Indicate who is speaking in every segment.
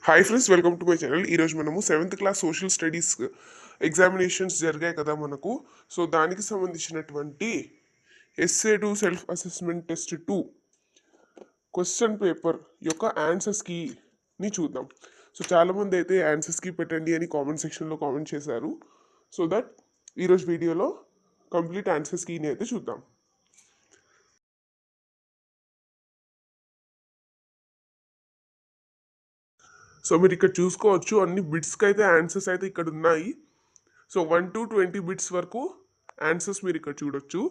Speaker 1: Hi friends, welcome to my channel. ఈరోజు మనము 7th class social studies examinations జరిగాయి కదా మనకు. సో దానికి సంబంధించినటువంటి SA two self assessment test 2 question paper యొక్క ఆన్సర్స్ని చూద్దాం. సో చాలామంది అయితే ఆన్సర్స్కి పెట్టండి అని కామెంట్ సెక్షన్లో కామెంట్ చేశారు. సో దట్ ఈరోజు వీడియోలో కంప్లీట్ ఆన్సర్స్కి అయితే చూద్దాం. సో మీరు ఇక్కడ చూసుకోవచ్చు, అన్ని బిట్స్కి అయితే ఆన్సర్స్ అయితే ఇక్కడ ఉన్నాయి. సో 1 to 20 బిట్స్ వరకు ఆన్సర్స్ మీరు ఇక్కడ చూడొచ్చు.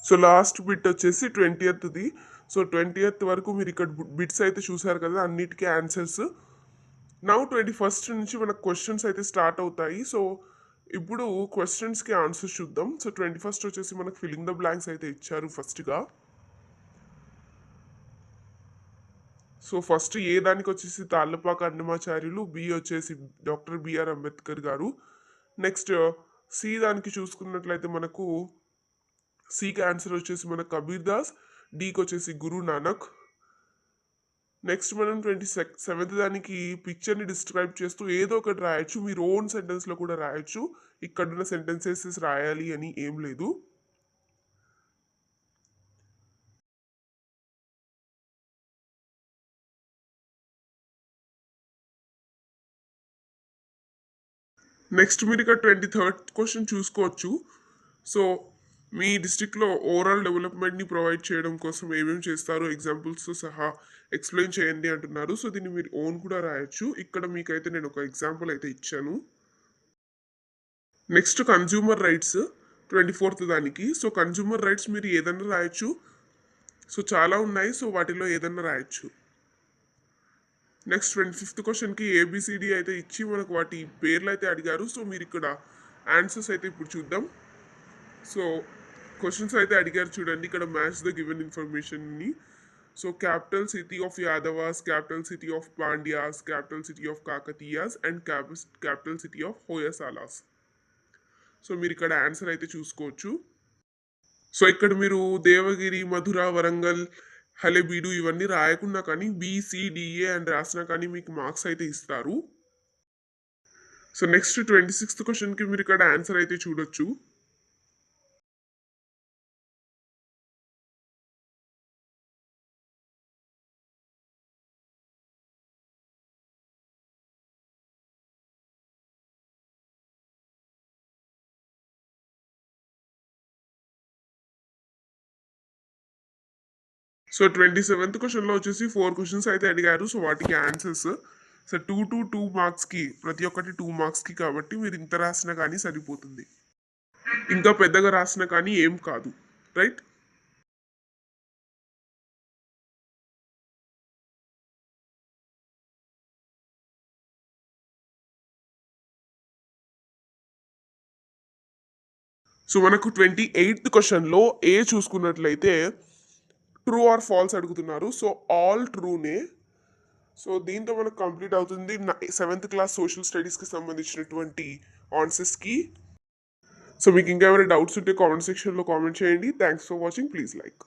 Speaker 1: సో లాస్ట్ బిట్ వచ్చేసి 20th. సో 20th వరకు మీరు ఇక్కడ బిట్స్ అయితే చూసారు కదా, అన్నిటికీ ఆన్సర్స్. నౌ 21st నుంచి మనకు క్వశ్చన్స్ అయితే స్టార్ట్ అవుతాయి. సో ఇప్పుడు క్వశ్చన్స్కి ఆన్సర్స్ చూద్దాం. సో 21st వచ్చేసి మనకు ఫిల్లింగ్ ద బ్లాంక్స్ అయితే ఇచ్చారు ఫస్ట్గా. సో ఫస్ట్ ఏ దానికి వచ్చేసి తాళ్ళపాక అన్నమాచార్యులు, బి వచ్చేసి డాక్టర్ బిఆర్ అంబేద్కర్ గారు. నెక్స్ట్ సి దానికి చూసుకున్నట్లయితే మనకు సికి ఆన్సర్ వచ్చేసి మన కబీర్ దాస్, డీకి వచ్చేసి గురు నానక్. నెక్స్ట్ మనం 27th దానికి పిక్చర్ని డిస్క్రైబ్ చేస్తూ ఏదో ఒకటి రాయొచ్చు, మీరు ఓన్ సెంటెన్స్లో కూడా రాయొచ్చు. ఇక్కడున్న సెంటెన్సెస్ రాయాలి అని ఏం లేదు. నెక్స్ట్ మీరు ఇక్కడ 23rd క్వశ్చన్ చూసుకోవచ్చు. సో మీ డిస్ట్రిక్ట్లో ఓవరాల్ డెవలప్మెంట్ని ప్రొవైడ్ చేయడం కోసం ఏమేమి చేస్తారో ఎగ్జాంపుల్స్తో సహా ఎక్స్ప్లెయిన్ చేయండి అంటున్నారు. సో దీన్ని మీరు ఓన్ కూడా రాయొచ్చు. ఇక్కడ మీకైతే నేను ఒక ఎగ్జాంపుల్ అయితే ఇచ్చాను. నెక్స్ట్ కన్జ్యూమర్ రైట్స్ 24th దానికి. సో కన్జ్యూమర్ రైట్స్ మీరు ఏదన్నా రాయొచ్చు. సో చాలా ఉన్నాయి, సో వాటిలో ఏదన్నా రాయొచ్చు. నెక్స్ట్ 25th క్వశ్చన్కి ఏబిసిడి అయితే ఇచ్చి మనకు వాటి పేర్లు అయితే అడిగారు. సో మీరు ఇక్కడ ఆన్సర్స్ అయితే ఇప్పుడు చూద్దాం. సో క్వశ్చన్స్ అయితే అడిగారు చూడండి, ఇక్కడ మ్యాచ్ ద గివెన్ ఇన్ఫర్మేషన్ని. So capital city of Yadavas, capital city of Pandyas, capital city of Kakatiyas and capital city of Hoysalas. So మీరు ఇక్కడ ఆన్సర్ అయితే చూసుకోవచ్చు. సో ఇక్కడ మీరు దేవగిరి, మధుర, వరంగల్, హలెబీడు ఇవన్నీ రాయకుండా కానీ బీసీడిఏ అని రాసినా కానీ మీకు మార్క్స్ అయితే ఇస్తారు. సో నెక్స్ట్ 26th క్వశ్చన్కి మీరు ఇక్కడ ఆన్సర్ అయితే చూడొచ్చు. సో 27th క్వశ్చన్లో వచ్చేసి 4 క్వశ్చన్స్ అయితే అడిగారు. సో వాటికి ఆన్సర్స్ సో 2 మార్క్స్కి, ప్రతి ఒక్కటి 2 మార్క్స్కి కాబట్టి మీరు ఇంత రాసినా కానీ సరిపోతుంది. ఇంకా పెద్దగా రాసినా కానీ ఏం కాదు, రైట్? సో మనకు 28th క్వశ్చన్లో ఏ చూసుకున్నట్లయితే ట్రూ ఆర్ ఫాల్స్ అడుగుతున్నారు. సో ఆల్ ట్రూనే. సో దీంతో మనకు కంప్లీట్ అవుతుంది 7th క్లాస్ సోషల్ స్టడీస్కి సంబంధించినటువంటి ఆన్సర్స్కి. సో మీకు ఇంకా ఏమైనా డౌట్స్ ఉంటే కామెంట్ సెక్షన్లో కామెంట్ చేయండి. Thanks for watching. Please like.